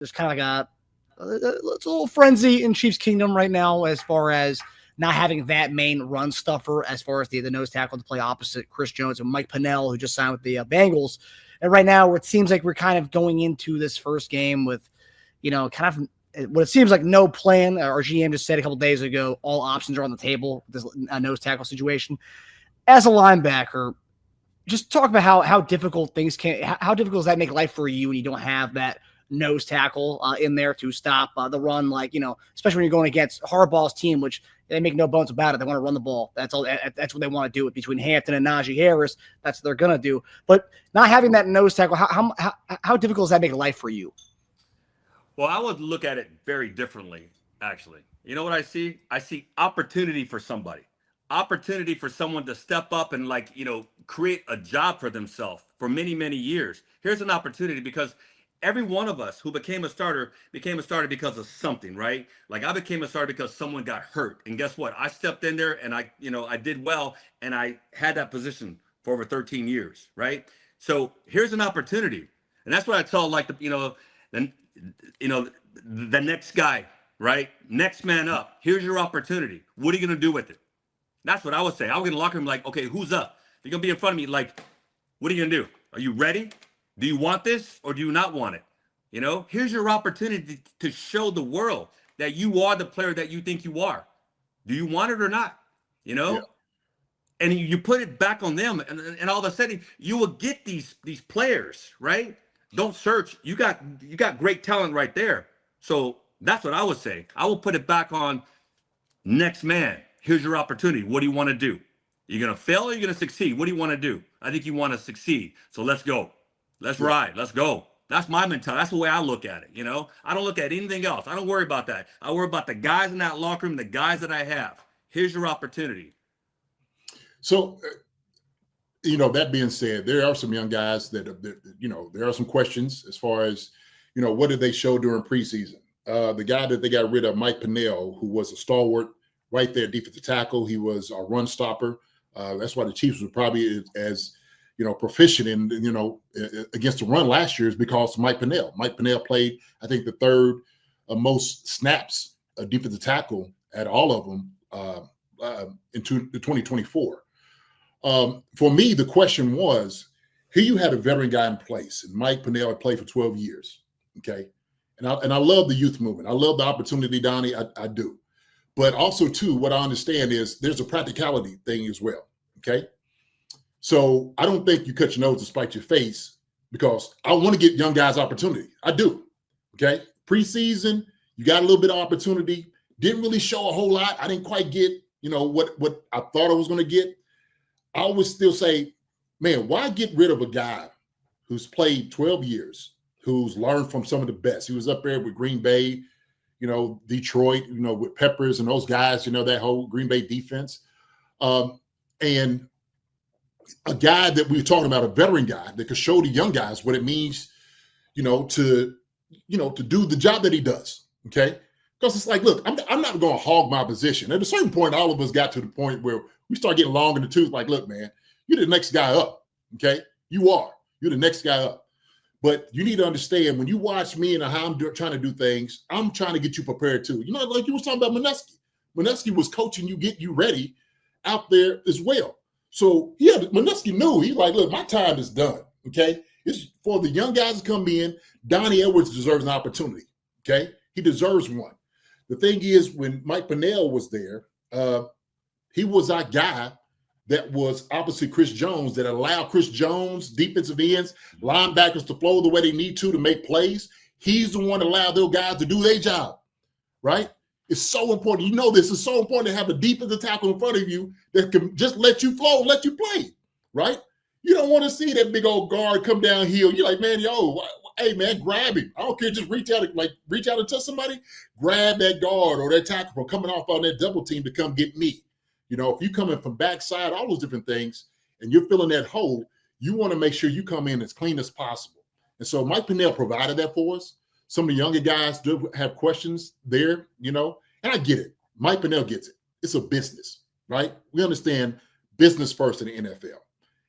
there's kind of like it's a little frenzy in Chiefs Kingdom right now as far as not having that main run stuffer as far as the nose tackle to play opposite Chris Jones and Mike Pennel, who just signed with the Bengals. And right now, it seems like we're kind of going into this first game with, kind of what it seems like no plan. Our GM just said a couple days ago, all options are on the table, this nose tackle situation. As a linebacker, just talk about how difficult how difficult does that make life for you when you don't have that nose tackle in there to stop the run, especially when you're going against Harbaugh's team, which they make no bones about it. They want to run the ball. That's all. That's what they want to do. Between Hampton and Najee Harris, that's what they're going to do. But not having that nose tackle, how difficult does that make life for you? Well, I would look at it very differently, actually. You know what I see? I see opportunity for somebody, opportunity for someone to step up and, create a job for themselves for many, many years. Here's an opportunity because every one of us who became a starter because of something, right? Like I became a starter because someone got hurt. And guess what? I stepped in there and I did well and I had that position for over 13 years, right? So here's an opportunity. And that's what I tell the next guy, right? Next man up. Here's your opportunity. What are you going to do with it? That's what I would say. I would get in the locker room like, okay, who's up? You're going to be in front of me like, what are you going to do? Are you ready? Do you want this or do you not want it? Here's your opportunity to show the world that you are the player that you think you are. Do you want it or not? Yeah. And you put it back on them, and all of a sudden you will get these players, right? Don't search. You got great talent right there. So that's what I would say. I will put it back on next man. Here's your opportunity. What do you want to do? You're going to fail or you're going to succeed? What do you want to do? I think you want to succeed. So let's go. Let's ride. Let's go. That's my mentality. That's the way I look at it. I don't look at anything else. I don't worry about that. I worry about the guys in that locker room, the guys that I have. Here's your opportunity. So, that being said, there are some young guys that, there are some questions as far as, what did they show during preseason? The guy that they got rid of, Mike Pennel, who was a stalwart right there, defensive tackle. He was a run stopper. That's why the Chiefs were probably as, proficient in, against the run last year is because of Mike Pennel. Mike Pennel played, I think, the third most snaps defensive tackle at all of them in 2024. For me, the question was, here you had a veteran guy in place, and Mike Pennel had played for 12 years, okay? And I love the youth movement. I love the opportunity, Donnie, I do. But also, too, what I understand is there's a practicality thing as well, okay? So I don't think you cut your nose to spite your face because I want to get young guys opportunity. I do, okay? Preseason, you got a little bit of opportunity. Didn't really show a whole lot. I didn't quite get, what I thought I was going to get. I always still say, man, why get rid of a guy who's played 12 years, who's learned from some of the best? He was up there with Green Bay, Detroit, with Peppers and those guys, that whole Green Bay defense. And a guy that we were talking about, a veteran guy that could show the young guys what it means, to do the job that he does, okay? Because it's like, look, I'm not going to hog my position. At a certain point, all of us got to the point where we start getting long in the tooth. Like, look, man, you're the next guy up, okay? You are. You're the next guy up. But you need to understand, when you watch me and how I'm trying to do things, I'm trying to get you prepared too. Like you were talking about Manusky. Manusky was coaching you, get you ready out there as well. So, Manusky knew. He's like, look, my time is done, okay? It's for the young guys to come in. Donnie Edwards deserves an opportunity, okay? He deserves one. The thing is, when Mike Pennel was there, he was our guy that was opposite Chris Jones, that allowed Chris Jones, defensive ends, linebackers to flow the way they need to make plays. He's the one that allowed those guys to do their job, right? It's so important. This is so important to have a defensive tackle in front of you that can just let you flow, let you play, right? You don't want to see that big old guard come downhill. You're like, man, hey, man, grab him. I don't care. Just reach out and touch somebody. Grab that guard or that tackle from coming off on that double team to come get me. If you come in from backside, all those different things, and you're filling that hole, you want to make sure you come in as clean as possible. And so Mike Pennel provided that for us. Some of the younger guys do have questions there, and I get it. Mike Pennel gets it. It's a business, right? We understand business first in the NFL.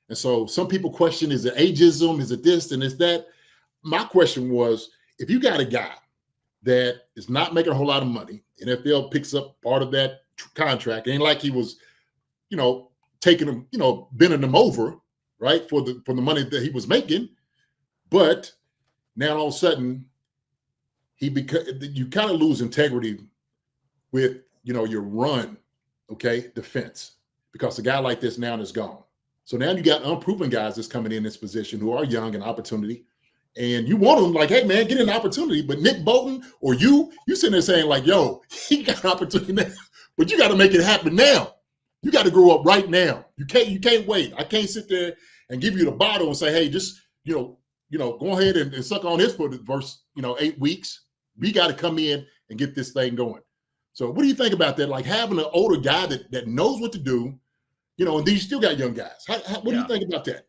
And so some people question, is it ageism? Is it this and is that? My question was, if you got a guy that is not making a whole lot of money. NFL picks up part of that contract. It ain't like he was, taking them, bending them over, right, for the money that he was making. But now all of a sudden, you kind of lose integrity with, your run, defense, because a guy like this now is gone. So now you got unproven guys that's coming in this position who are young and opportunity. And you want them like, hey, man, get an opportunity. But Nick Bolton or you sitting there saying like, yo, he got an opportunity now, but you got to make it happen now. You got to grow up right now. You can't wait. I can't sit there and give you the bottle and say, hey, just, go ahead and suck on this for the first, 8 weeks. We got to come in and get this thing going. So what do you think about that? Like having an older guy that knows what to do, and then you still got young guys. What do you think about that?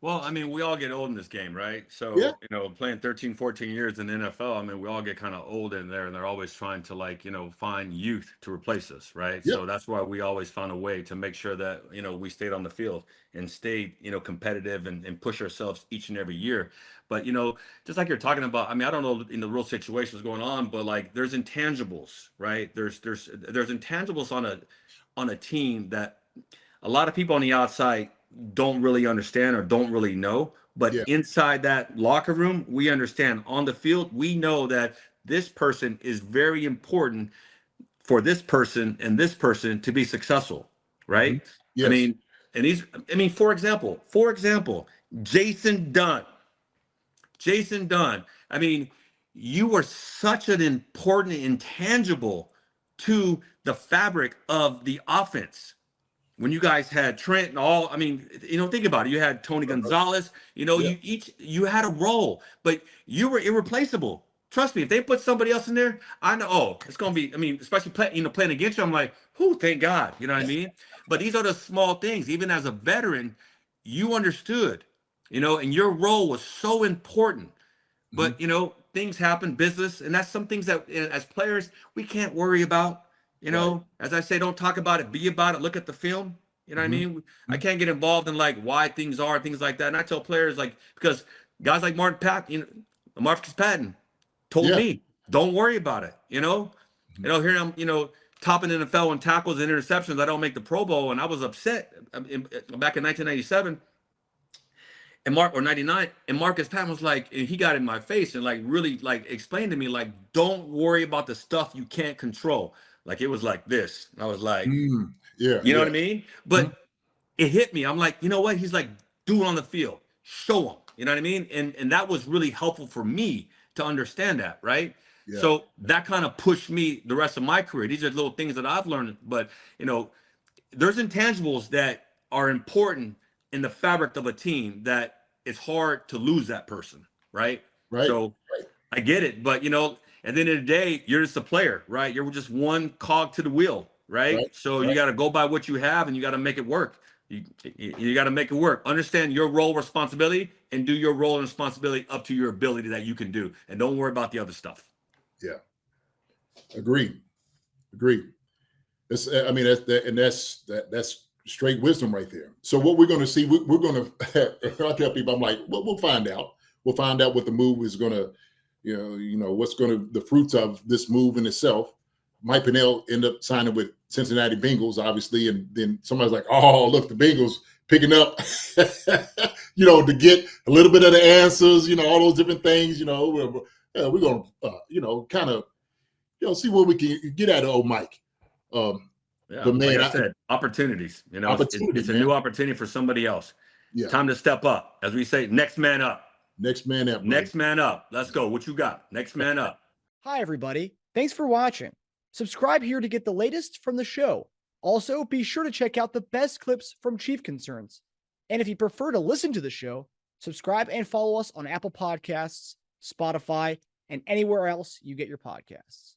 Well, I mean, we all get old in this game, right? So, Yeah. Playing 13, 14 years in the NFL, I mean, we all get kind of old in there, and they're always trying to find youth to replace us, right? Yeah. So that's why we always found a way to make sure that, we stayed on the field and stayed, competitive and push ourselves each and every year. But, just like you're talking about, I mean, I don't know in the real situations going on, but like there's intangibles, right? There's intangibles on a team that a lot of people on the outside don't really understand or don't really know. But inside that locker room, we understand. On the field, we know that this person is very important for this person and this person to be successful, right? Mm-hmm. Yes. For example, Jason Dunn. I mean, you were such an important intangible to the fabric of the offense. When you guys had Trent and all, I mean, think about it. You had Tony Gonzalez, you had a role, but you were irreplaceable. Trust me, if they put somebody else in there, I know, it's going to be, especially playing against you, I'm like, thank God, you know what I mean? But these are the small things. Even as a veteran, you understood, and your role was so important. But, things happen, business, and that's some things that as players, we can't worry about. As I say, don't talk about it, be about it, look at the film. You know what I mean? I can't get involved in like why things are, things like that. And I tell players because guys like Marcus Patton told me, don't worry about it. Here I'm, topping the NFL in tackles and interceptions. I don't make the Pro Bowl. And I was upset back in 1997 and 99. And Marcus Patton was like, and he got in my face and like really like explained to me, like, don't worry about the stuff you can't control. Like it was like this. I was like, you know what I mean? But it hit me. I'm like, you know what? He's like, do it on the field. Show them. You know what I mean? And that was really helpful for me to understand that, right? Yeah. So that kind of pushed me the rest of my career. These are little things that I've learned, but there's intangibles that are important in the fabric of a team that it's hard to lose that person, right? Right. So I get it, but at the end of the day, you're just a player, right? You're just one cog to the wheel, right? So you got to go by what you have and you got to make it work. You got to make it work. Understand your role, responsibility, and do your role and responsibility up to your ability that you can do. And don't worry about the other stuff. Yeah. Agreed. That's straight wisdom right there. So what we're going to see, we're going to, I tell people, I'm like, we'll find out. We'll find out what the move is going to, what's going to, the fruits of this move in itself. Mike Pennel ended up signing with Cincinnati Bengals, obviously. And then somebody's like, oh, look, the Bengals picking up, to get a little bit of the answers, all those different things, we're going to, kind of, see what we can get out of old Mike. But man, like I said, opportunities, it's a new opportunity for somebody else. Yeah. Time to step up. As we say, next man up. Next man up. Next man up. Let's go. What you got? Next man up. Hi, everybody. Thanks for watching. Subscribe here to get the latest from the show. Also, be sure to check out the best clips from Chief Concerns. And if you prefer to listen to the show, subscribe and follow us on Apple Podcasts, Spotify, and anywhere else you get your podcasts.